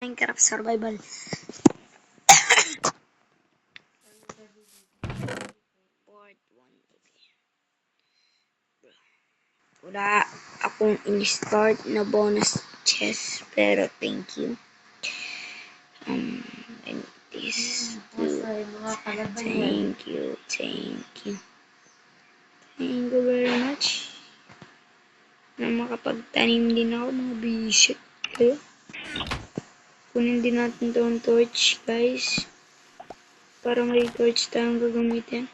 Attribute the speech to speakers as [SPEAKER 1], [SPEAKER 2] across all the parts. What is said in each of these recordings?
[SPEAKER 1] Minecraft Survival. Part 1. Okay. Wala akong in-start na bonus chest, pero thank you. And this too. Thank you. Thank you very much. Na makapagtanim din ako, mga bisit. Kaya, kunin din natin itong torch, guys. Para may torch tayong gagamitin.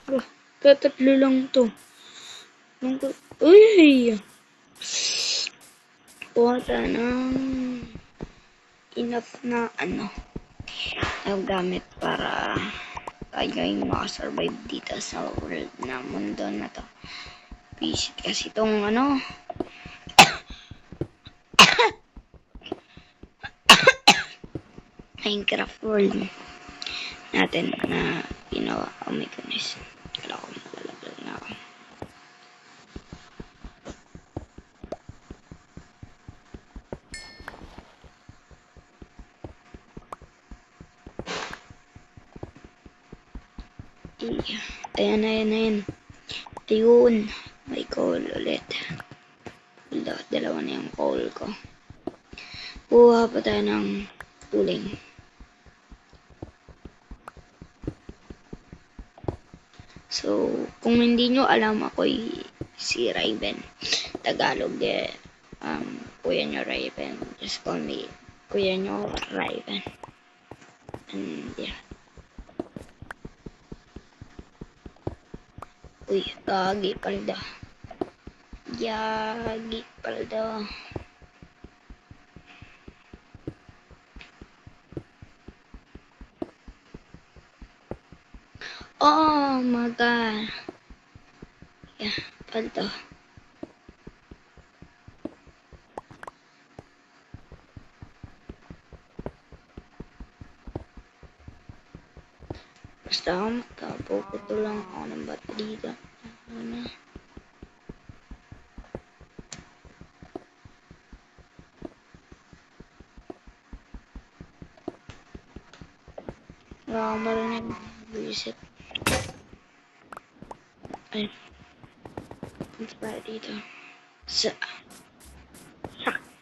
[SPEAKER 1] Oh, tatlo lang to. Uy! Kuha tayo ng enough na gamit para tayo yung makasurvive dito sa world na mundo na to. Visit kasi itong Minecraft world natin na ginawa. Oh my goodness. Wala ko malalaglag na ako. Ayan. Ayun. May coal ulit. Dalawa na yung coal ko. Kuha pa tayo ng tuling. So, kung hindi nyo alam, ako'y si Raven. Tagalog kuya nyo Raven. Just call me kuya nyo Raven. And yeah. Uy, gagi palda. Oh my god. Yeah, palda. Basta magkapuputo lang ako ng bata dito. Wala akong marinig. Visit. Ay. Punta tayo dito. Sakto,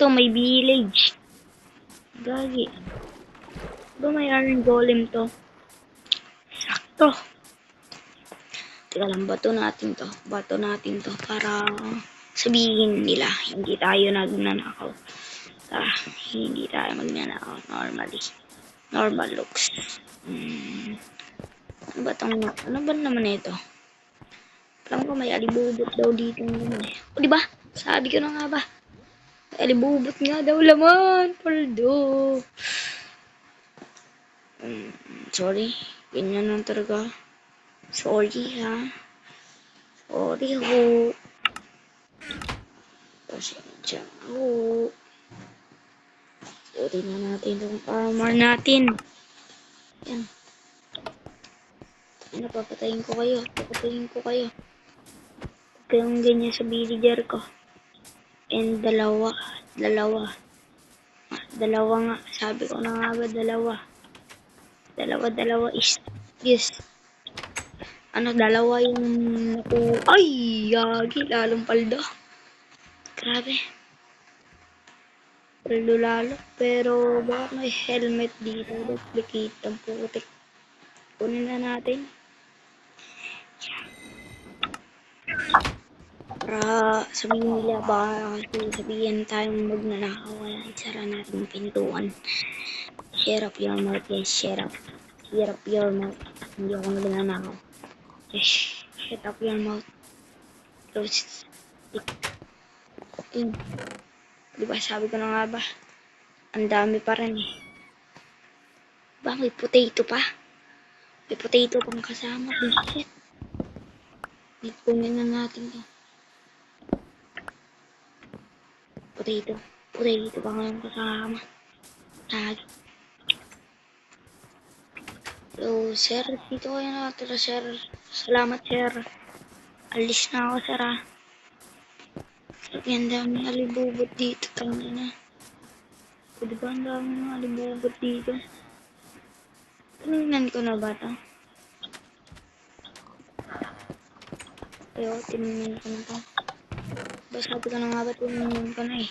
[SPEAKER 1] may village. Gagi. Ba may iron golem to? Sakto. Teka lang, bato natin to para sabihin nila hindi tayo nagnanakaw. Hindi tayo magnanakaw normally. Normal looks. Ano ba naman ito? Alam ko may alibubot daw dito naman eh. O diba? Sabi ko na nga ba? May alibubot nga daw laman. Paldo. Sorry. Ganyan lang talaga. Sorry ha. Sorry ho. Pasensya ho. Sorry na natin yung farmer natin. Yan. Papatayin ko kayo. Kayong ganyan sa villager ko. And dalawa nga. Sabi ko na nga ba dalawa is yes. Dalawa yung ay, yagi, lalong paldo. Grabe. Paldo lalo. Pero bakit may helmet dito? Duplicate ang putik. Kunin na natin. Para sabihin nila baka sabihin tayong magnanakaw. Isara natin yung pintuan. Share up your mouth, guys. Share up your mouth. Hindi ako magnanakaw. Yes, shut up your mouth. Close it. Diba sabi ko na nga ba? Ang dami pa rin eh. Ba may potato pa? May potato pang kasama. Shit. Kunin na natin to. Potato pa ngayon kasama. Tagi. So, sir, dito kayo nakatira, sir. Salamat, sir. Alis na ako, sir, ha. Grabe, ang daming alibubot dito. Tangina. Di ba ang daming alibubot dito? Tinignan ko na ba ito? Pero tinignan ko na ito. Diba sabi ko na nga ba tinignan ko na eh.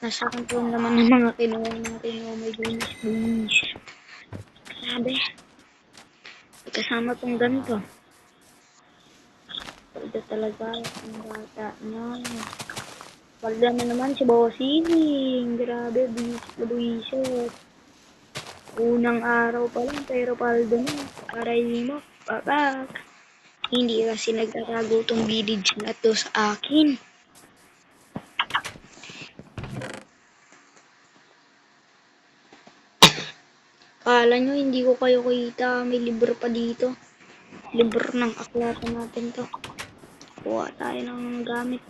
[SPEAKER 1] Nasa akin po naman ng mga kinuha natin. Oh my goodness, please. Grabe. Kasama pong ganito. Palda talaga ang bata niya. Palda na naman si Bossing. Grabe, buwisit. Unang araw pa lang, pero palda na. Aray mo, papak. Hindi kasi nagtatago tong village na to sa akin. Kala nyo, hindi ko kayo kita. May libro pa dito. Libro ng aklatan natin to. Kuha tayo ng gamit.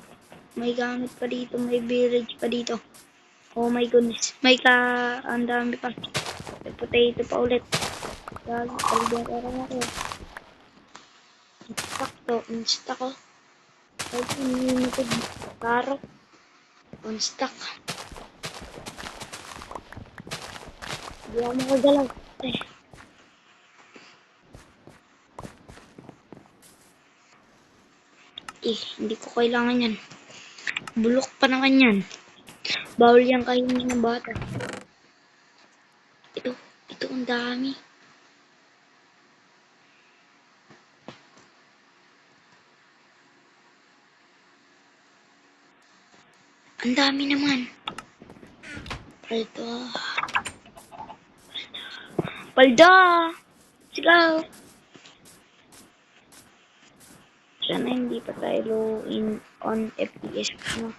[SPEAKER 1] May gamit pa dito. May village pa dito. Oh my goodness. May ang dami pa. May potato pa ulit. Gago, palibang araw ako. Instak to. Instak ko. Sabi, unlimited. Carrot. Instak. Hindi ako makagalaw. Hindi ko kailangan yan. Bulok pa naman yan. Bawal yan kainin ng bata. Ito ang dami. Ang dami naman. Palda. Palda! Sigaw! Sana hindi pa tayo low on FPS mo.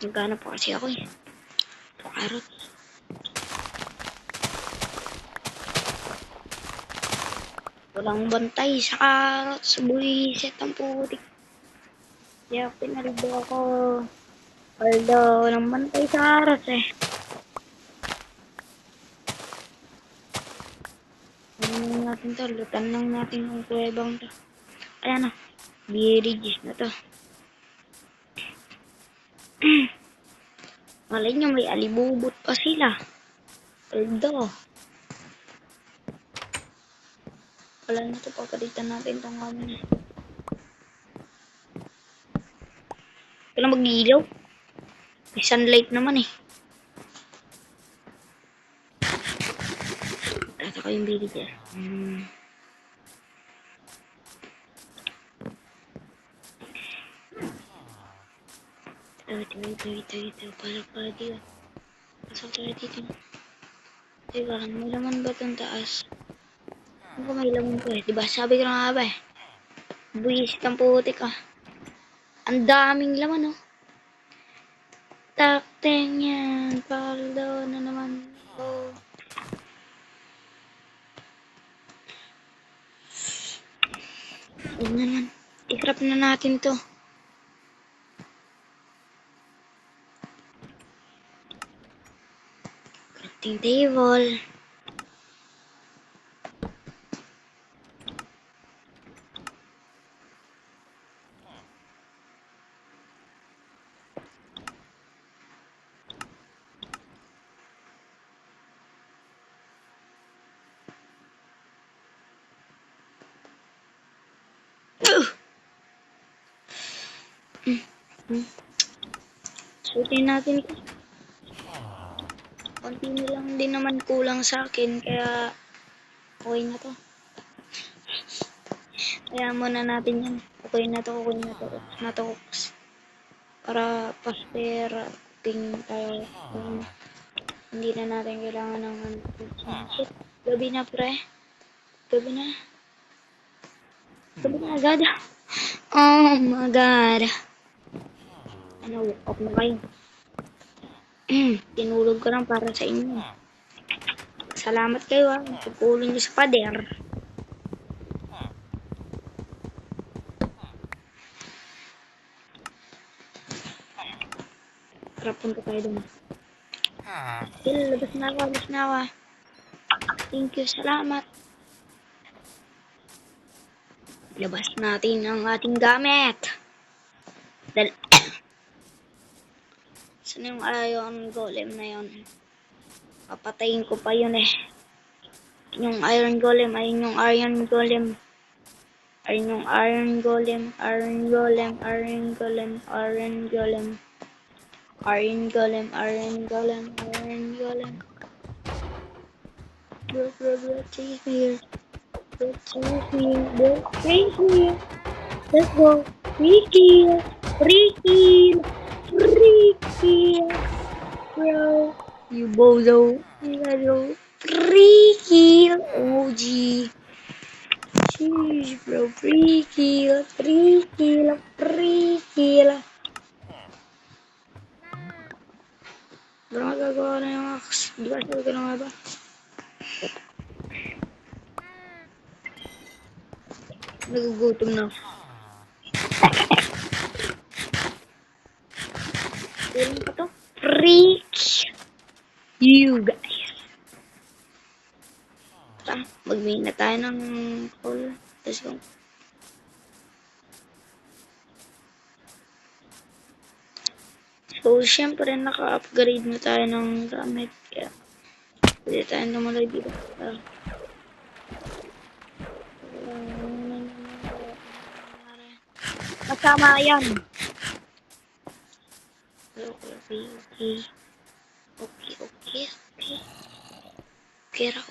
[SPEAKER 1] Nagana po kasi ako eh. Carrot. Walang bantay sa carrot. Buwisit ang putik. Kaya pinalibo ako. Although, walang bantay sa carrot eh. Ano natin to? Lutan lang natin yung kuwebang to. Ayan na. Villages na to. Malay nyo, may alibubot pa sila. Although. Wala na to, papalitan natin itong kami. Wala mag-ilaw. May sunlight naman eh. Tata ko yung villager. Ito. Para dito. Pasok tayo dito. Teka, may laman ba itong taas? Ano ko may laman ko eh? Diba sabi ko na nga ba eh? Buwisit ang putik ah. Ang daming laman oh. Takteng yan. Paldo na naman. Oh. Huwag naman. I-crap na natin to. Crafting table. Suotin natin ito. Konti na lang din naman kulang sa akin, kaya okay na to. Kaya muna natin yan. Okay na to. Para faster cooking tayo. Hindi na natin kailangan ng shit. Gabi na pre. Gabi na agad. Oh my god. Ano, walk off na kayo. Tinulog ko lang para sa inyo. Salamat kayo ah. Pagpulong nyo sa pader. Tara, punta tayo dun. Labas na ako. Thank you, salamat. Labas natin ang ating gamit. Dal Saan yung iron golem na yun? Papatayin ko pa yun eh. Yung iron golem, ayun yung iron golem. Ayun yung iron golem, iron golem, iron golem, iron golem. Iron golem, iron golem, iron golem. Bro, chase me here. Bro, chase me here. Bro, chase me here. Let's go. Free kill. Free kill. Free kill. Bro. You bozo. Hello. Free kill. OG. Jeez, bro. Free kill. Free kill. Free kill. Bro, magagawa na yung axe. Di ba sabi ko na nga ba? Nagugutom na. Ilan pa to? Freak you guys. Tara, mag-main na tayo ng call. Let's go. So, syempre, naka-upgrade na tayo ng gamit. Kaya, pwede tayo namalay dito. Kasama yan.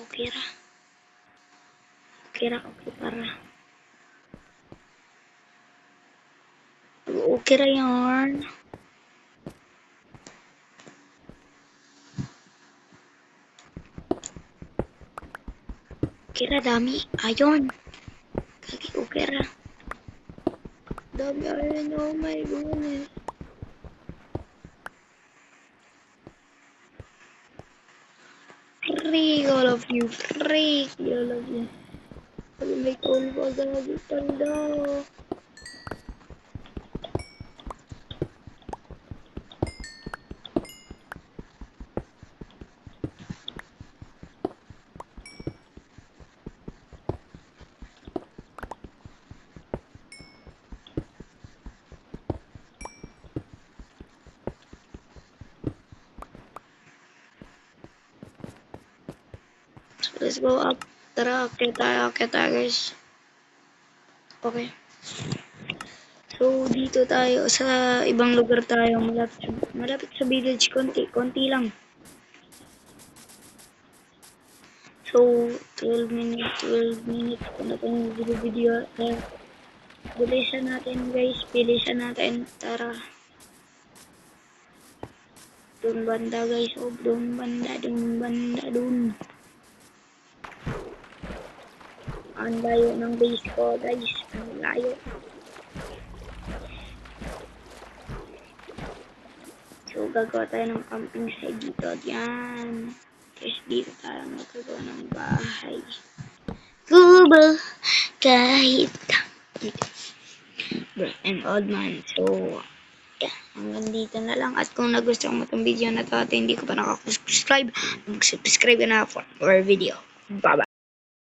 [SPEAKER 1] Okay. Okay ra yarn. Okay ra dami. Ayon. Kagi okay ra. Dami ayon, oh my goodness. Freak all of you. Freak all of you. Sabi may call pa gagi tanda. Let's go up. Tara, okay tayo guys. Okay. So, dito tayo sa ibang lugar tayo. Malapit sa village. Konti lang. So, 12 minutes na tayong video. Bilisan natin guys. Tara. Doon banda guys. Oh, doon banda. Ang layo ng base ko guys. Ang layo. So, gagawa tayo ng camping site dito. Yan. Tapos dito tayo magagawa ng bahay. Kubo. Kahit. Bro, and old man. So, yeah. Hanggang dito na lang. At kung nagustuhan mo itong video na to at hindi ko pa nakaka-subscribe, mag-subscribe ka na for more video. Bye-bye.